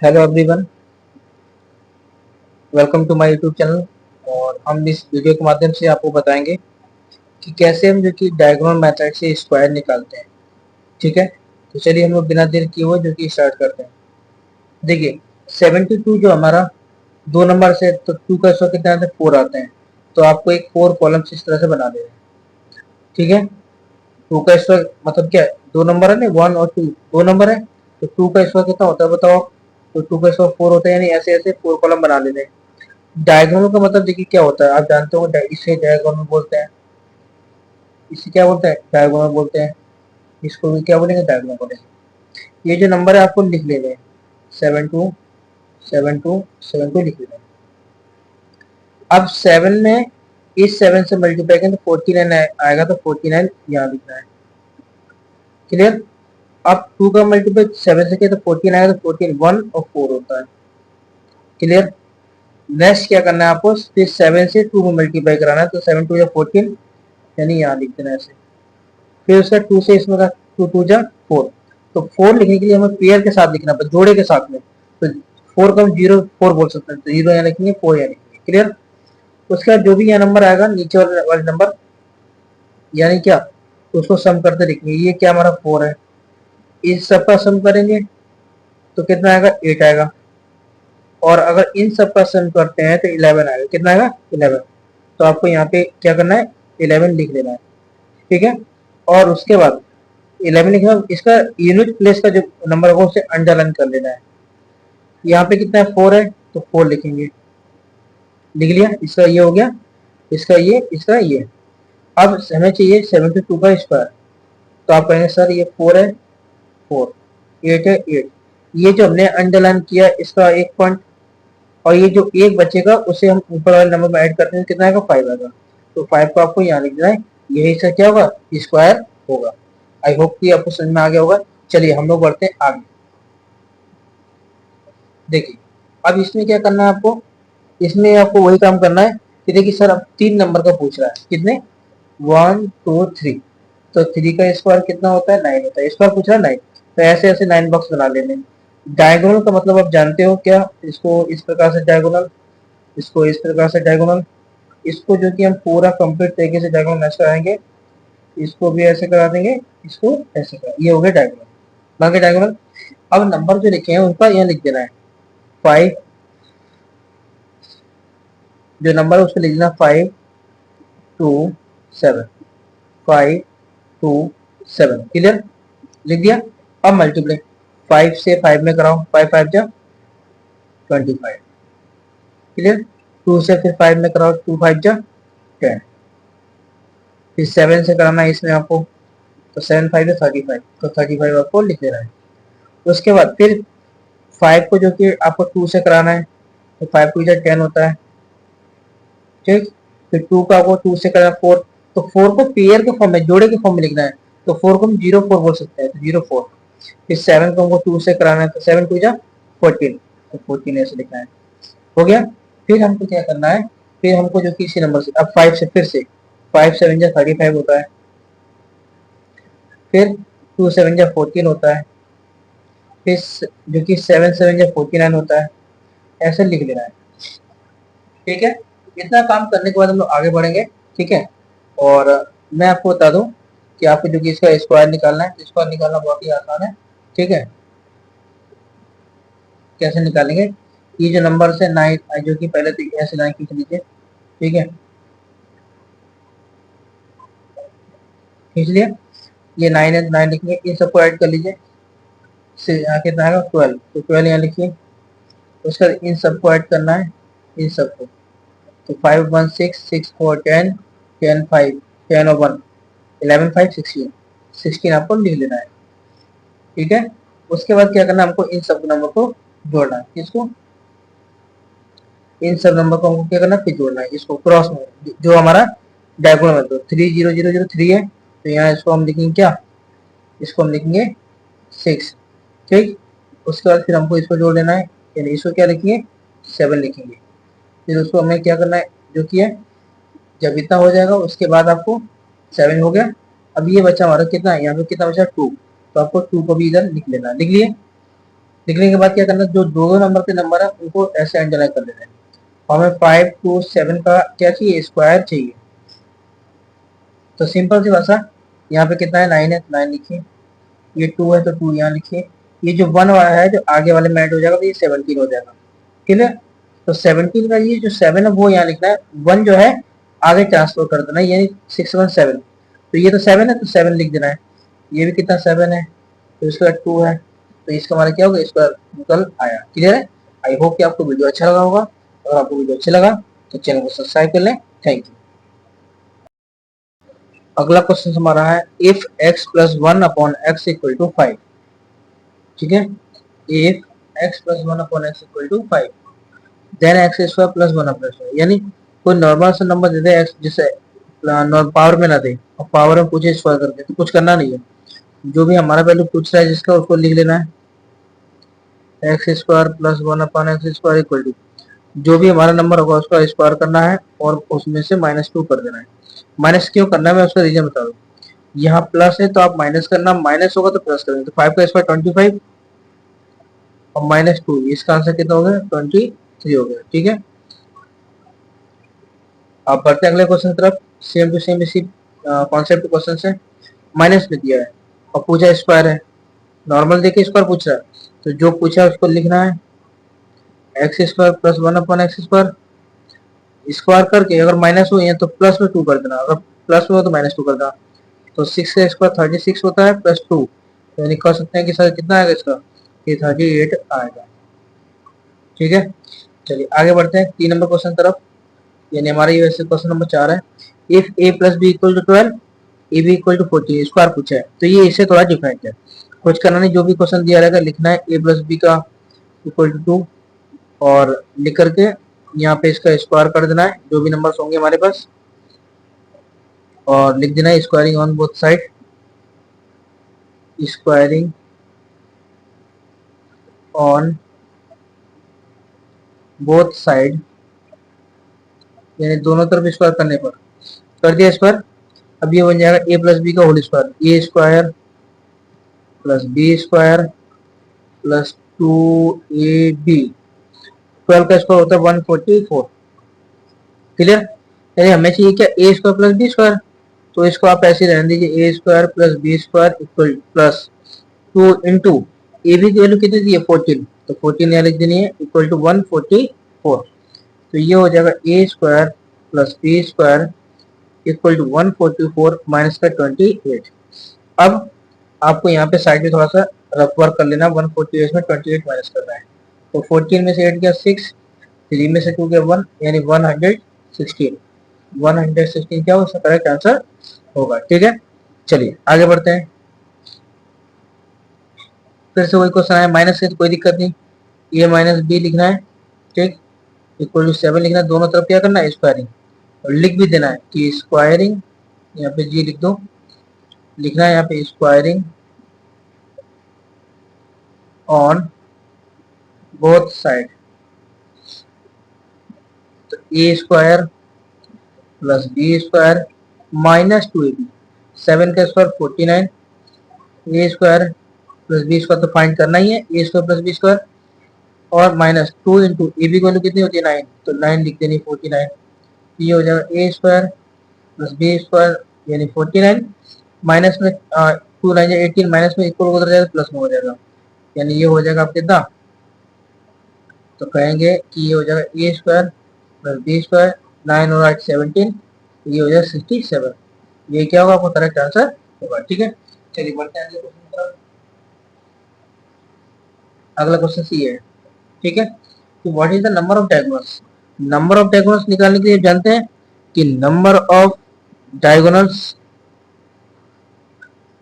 Hello everyone, welcome to my YouTube channel. और हम इस वीडियो के माध्यम से आपको बताएंगे कि कैसे हम जो कि डायगोनल मेथड से स्क्वायर निकालते हैं। ठीक है, तो चलिए हम लोग बिना देर किए हुए जो कि स्टार्ट करते हैं। देखिए, 72 जो हमारा दो नंबर से, तो 2 का स्क्वायर कितना आता है, 4 आते हैं। तो आपको एक 4 कॉलम्स इस तरह से बना देना है। ठीक है, 2 का स्क्वायर मतलब क्या है, दो नंबर है ना, 1 और 2 दो नंबर है। तो 2 का स्क्वायर कितना होता है बताओ। तो 2 का स्क्वायर 4 होता है, यानी ऐसे ऐसे 4 कॉलम बना लेते हैं। डायगोनल का मतलब देखिए क्या होता है, आप जानते हो, इसे डायगोनल बोलते हैं। इसे क्या बोलते हैं, डायगोनल बोलते हैं। इसको भी क्या बोलेंगे, डायगोनल बोलेंगे। ये जो नंबर है आपको लिख लेने हैं, 727272 लिख लेना है। अब 7 में इस 7 से मल्टीप्लाई करें तो 49 आएगा, तो 49 यहाँ लिखना है। क्लियर। अब 2 का मल्टीप्लाई 7 से किया तो 14 आएगा, तो 14 1 और 4 होता है। क्लियर। नेक्स्ट क्या करना है आपको, फिर 7 से 2 में मल्टीप्लाई कराना है, तो 7 2 या 14, यानी यहाँ लिख देना है ऐसे। फिर उसका 2 से इसमें का 2 2 जा 4। तो 4 लिखने के लिए हमें पेयर के साथ लिखना है, जोड़े के साथ में। तो 4 को हम 0 4 बोल सकते हैं, तो 0 यहाँ लिखेंगे, 4 यहाँ लिखेंगे। क्लियर। उसके बाद जो भी यहाँ नंबर आएगा नीचे वाले नंबर, यानी क्या, तो उसको सम करते लिखेंगे। ये क्या हमारा 4 है, इस सब का सम करेंगे तो कितना आएगा, 8 आएगा। और अगर इन सब का सम करते हैं तो 11 आएगा। कितना आएगा, 11। तो आपको यहाँ पे क्या करना है, 11 लिख लेना है। ठीक है। और उसके बाद 11 लिखना, इसका यूनिट प्लेस का जो नंबर होगा उसे अंडरलाइन कर लेना है। यहाँ पे कितना है, 4 है, तो 4 लिखेंगे। लिख लिया, इसका ये हो गया, इसका ये, इसका ये। अब हमें चाहिए 72 का स्क्वायर। तो आप कहेंगे सर ये 4 है, 4, 8 है, 8। ये जो हमने अंडरलाइन किया इसका एक पॉइंट, और ये जो एक बचेगा उसे हम ऊपर वाले नंबर में ऐड करते हैं, कितना आएगा, 5 आएगा। तो 5 को आपको यहाँ लिख देना है। यही से क्या होगा, स्क्वायर होगा। आई होप कि आपको समझ में आ गया होगा। चलिए हम लोग बढ़ते हैं आगे। देखिए, अब इसमें क्या करना है आपको, इसमें आपको वही काम करना है कि देखिए सर अब 3 नंबर का पूछ रहा है, कितने, 1 2 3। तो 3 का स्क्वायर कितना होता है, 9 होता है। स्क्वायर पूछ रहा है 9, तो ऐसे ऐसे 9 बॉक्स बना लेने। डायगोनल का मतलब आप जानते हो क्या, इसको इस प्रकार से डायगोनल, इसको इस प्रकार से डायगोनल। इसको जो कि हम पूरा कंप्लीट तरीके से डायगोनल ऐसे कराएंगे, इसको भी ऐसे करा देंगे, इसको ऐसे करा, ये हो गया डायगोनल, बाकी डायगोनल। अब नंबर जो लिखे हैं उनका यहाँ लिख देना है, 5, जो नंबर है उसको लिख देना 5 2 7, 5 2 7। क्लियर, लिख दिया। अब मल्टीप्लाई 5 से 5 में कराओ, 5 5 जा 25। क्लियर। 2 से फिर 5 में कराओ, 2 5 जा 10। फिर 7 से कराना है इसमें आपको, तो 7 5 है 35, तो 35 आपको लिख देना है। उसके बाद फिर 5 को जो कि आपको 2 से कराना है, तो 5 2 जा 10 होता है। ठीक। फिर 2 का आपको 2 से कराना 4, तो 4 को पेयर के फॉर्म में, जोड़े के फॉर्म में लिखना है। तो 4 को हम 0 4 बोल सकते हैं, तो 0 4। फिर 7 को हमको 2 से कराना है, तो 7 2 जा 14, तो 14 ऐसे लिखना है। हो गया। फिर हमको क्या करना है, फिर हमको जो कि इसी नंबर से अब 5 से फिर से 5 7 जा 35 होता है। फिर 2 7 जा 14 होता है। फिर जो कि 7 7 जा 49 होता है। ऐसे लिख लेना है। ठीक है। इतना काम करने के बाद हम लोग आगे बढ़ेंगे। ठीक है। और मैं आपको बता दूं कि आपको जो कि इसका स्क्वायर निकालना है, स्क्वायर निकालना बहुत ही आसान है। ठीक है। कैसे निकालेंगे, ये जो नंबर है 9, जो कि पहले तो ऐसे 9 खींच लीजिए। ठीक है, खींच लिया। ये 9 है, 9 लिखेंगे, इन सबको ऐड कर लीजिए। यहाँ कितना आएगा, 12, तो 12 यहाँ लिखिए। उसके बाद इन सबको ऐड करना है, इन सबको। तो 5 1 6 6 4 10 10 5 10 और 1 11 5 16, 16 आपको लिख लेना है। ठीक है। उसके बाद क्या करना है, हमको इन सब नंबर को जोड़ना है। किसको, इन सब नंबर को हमको क्या करना है, फिर जोड़ना है इसको क्रॉस में, जो हमारा डायगोनल है। तो 3 0 0 0 3 है, तो यहाँ इसको हम लिखेंगे क्या, इसको हम लिखेंगे 6। ठीक। उसके बाद फिर हमको इसको जोड़ लेना है, यानी इसको क्या लिखेंगे, 7 लिखेंगे। फिर उसको हमें क्या करना है, जो कि है, जब इतना हो जाएगा उसके बाद आपको 7 हो गया। अब ये बचा हमारा कितना है, यहाँ पे कितना बचा, 2। तो आपको 2 को भी इधर लिख लेना, लिख लिए। लिखने के बाद क्या करना, जो दो नंबर के नंबर है उनको ऐसे अंडरलाइन कर लेना है। हमें 5 to 7 का क्या चाहिए, स्क्वायर चाहिए। तो सिंपल सी भाषा, यहाँ पे कितना है 9 है, 9 लिखिए, ये 2 है तो 2 यहाँ लिखिए, ये जो 1 वाला है जो आगे वाले में ऐड हो जाएगा तो ये 17 हो जाएगा। ठीक है, तो 17 का ये जो 7 है वो यहाँ लिखना है, 1 जो है आगे ट्रांसफर कर देना है, यानी 617। तो ये तो 7 है तो 7 लिख देना है, ये भी कितना 7 है तो इसका 2 है, तो इसका हमारा क्या होगा, इसका निकल आया। क्लियर है। आई होप कि आपको वीडियो अच्छा लगा होगा। अगर आपको वीडियो अच्छा लगा तो चैनल को सब्सक्राइब कर लें। Thank you. अगला क्वेश्चन हमारा है, if x plus 1 upon x equal to 5। ठीक है, if x plus 1 upon x equal to 5 then x square plus 1 plus 1, यानी कोई नॉर्मल सा नंबर दे दे एक्स, जिसे पावर में ना दे और पावर में पूछे स्क्वायर करके, तो कुछ करना नहीं है, जो भी हमारा वैल्यू पूछ रहा है जिसका उसको लिख लेना है, x square plus 1 upon x square equal to जो भी हमारा नंबर होगा उसका स्क्वायर करना है और उसमें से -2 कर देना है। माइनस क्यों करना है मैं उसका रीजन बता दूं। यहाँ प्लस है तो आप माइनस करना, माइनस होगा तो प्लस करेंगे, तो 5 का स्क्वायर 25 और -2, इसका आंसर कितना हो गया 23 हो गया। ठीक है, आप बढ़ते हैं अगले क्वेश्चन की तरफ। सेम टू सेम इसी कॉन्सेप्ट क्वेश्चन से माइनस में दिया है और पूछा स्क्वायर है, नॉर्मल देके स्क्वायर पूछ रहा है, तो जो पूछा है उसको लिखना है, x square plus 1 upon x square, square करके अगर माइनस हुई है तो प्लस में 2 कर देना, अगर प्लस में हो तो -2 कर देना। तो 6 का स्क्वायर 36 होता है प्लस 2, यानी कह सकते हैं कि सर कितना आएगा इसका, ये 38 आएगा। ठीक है, चलिए आगे बढ़ते हैं 3 नंबर क्वेश्चन तरफ, यानी हमारा ये वैसे क्वेश्चन नंबर 4 है। If a plus b equal to 12 a b equal to 14 square पूछा है, तो ये इससे थोड़ा डिफरेंट है, कुछ करना नहीं, जो भी क्वेश्चन दिया रहेगा लिखना है a प्लस बी का इक्वल टू 2 और लिख करके यहाँ पे इसका स्क्वायर कर देना है, जो भी नंबर्स होंगे हमारे पास, और लिख देना है squaring on both side, squaring on both side, यानी दोनों तरफ स्क्वायर करने पर कर दिया स्क्वायर। अब ये बन जाएगा a प्लस बी का whole square, A square plus B square plus 2ab, 12 का स्क्वायर होता है 144। क्लियर, यानी हमें चाहिए क्या, A square plus B square, तो इसको आप ऐसे रहने दीजिए, A square plus B square equal plus 2 into A B की वैल्यू कितनी दी है 14, तो 14 यहाँ लिख देनी है इक्वल टू 144। तो ये हो जाएगा A square plus B square equal to 144 minus का 28। अब आपको यहाँ पे साइड में थोड़ा सा रफ वर्क कर लेना, 148 में 28 माइनस करना है, तो 14 में से 8 गया 6, 3 में से 2 गया 1, यानी 116, 116 क्या हो उसका करेक्ट आंसर होगा। ठीक है, चलिए आगे बढ़ते हैं। फिर से वही क्वेश्चन है, माइनस है तो कोई दिक्कत नहीं, ए माइनस बी लिखना है, ठीक, इक्वल टू 7 लिखना है, दोनों तरफ क्या करना है स्क्वायरिंग, और लिख भी देना है कि स्क्वायरिंग, यहाँ पे जी लिख दो, लिखना है यहाँ पे स्क्वायरिंग ऑन बोथ साइड, तो A square plus B square -2ab, 7 का square 49, A square plus B square तो फाइंड करना ही है, A square plus B square, और -2 इंटू ए बी की वैल्यू कितनी होती है 9, तो 9 लिख देनी 49, ये हो जाएगा A square plus B square यानी 49, माइनस में 2 9 18, माइनस में इक्वल उधर जाएगा प्लस में हो जाएगा, यानी ये हो जाएगा आपके कितना, तो कहेंगे कि ये हो जाएगा A square plus B square, 9 और 8 17, ये हो जाएगा 67, ये क्या होगा आपका करेक्ट आंसर होगा। ठीक है, चलिए बढ़ते हैं अगले क्वेश्चन की तरफ। अगला क्वेश्चन सी है, ठीक है, कि what is the number of diagonals. Number of diagonals निकालने के लिए जानते हैं कि number of diagonals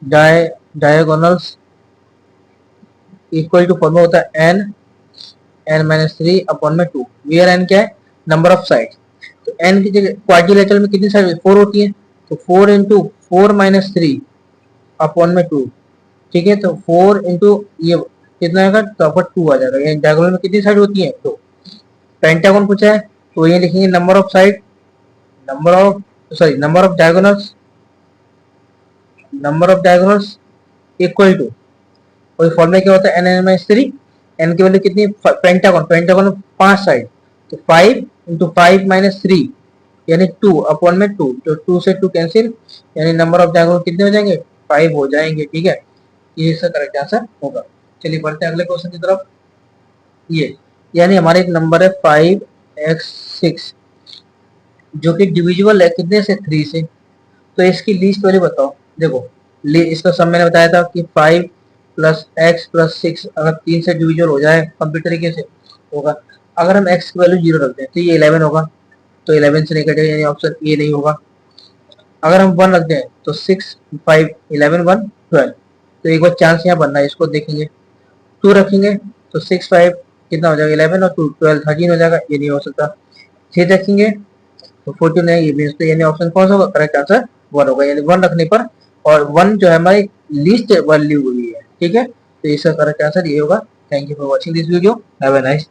diagonals equal to formula होता है n माइनस 3 अपॉन में 2, वेयर n क्या है, नंबर ऑफ साइड, तो n की जगह क्वाड्रिलेटरल में कितनी साइड 4 होती है, तो 4 इंटू 4 माइनस 3 अपॉन में 2, ठीक है, तो 4 इंटू ये कितना आएगा, तो आपका 2 आ जाएगा, यानी डायगोनल में कितनी साइड होती है, तो पेंटागन पूछा है तो ये लिखेंगे number of side, number of sorry number of diagonals equal to, कोई फॉर्मूला क्या होता है n माइनस 3, एन की वैल्यू कितनी, पेंटागन, पेंटागन 5 साइड, तो 5 इंटू 5 माइनस 3 यानी 2 अपॉन में 2, तो 2 से 2 कैंसिल, यानी नंबर ऑफ डायगोनल कितने हो जाएंगे, 5 हो जाएंगे। ठीक है, ये इसका करेक्ट आंसर होगा। चलिए बढ़ते हैं अगले क्वेश्चन की तरफ। ये यानी हमारे एक नंबर है 5x6 जो कि डिविजिबल है कितने से, 3 से, तो इसकी लीस्ट वैल्यू बताओ। देखो इसका सब मैंने बताया था कि 5 प्लस एक्स प्लस 6 अगर 3 से डिविजिबल हो जाए कंप्यूटर तरीके से होगा। अगर हम x की वैल्यू 0 रखते हैं तो ये 11 होगा, तो 11 से नहीं कटेगा, यानी ऑप्शन ए नहीं होगा। अगर हम 1 रखते हैं तो 6 5 11 1 12, तो एक बार चांस यहाँ बनना है, इसको देखेंगे। 2 रखेंगे तो 6 5 कितना हो जाएगा, 11 और 2 12 13 हो जाएगा, ये नहीं हो सकता। 6 रखेंगे तो 14 है, ये भी, तो यानी ऑप्शन कौन सा होगा, करेक्ट आंसर 1 होगा, यानी 1 रखने पर, और 1 जो है हमारी लीस्ट वैल्यू हुई है। ठीक है, तो इसका करेक्ट आंसर ये होगा। Thank you for watching this video, have a nice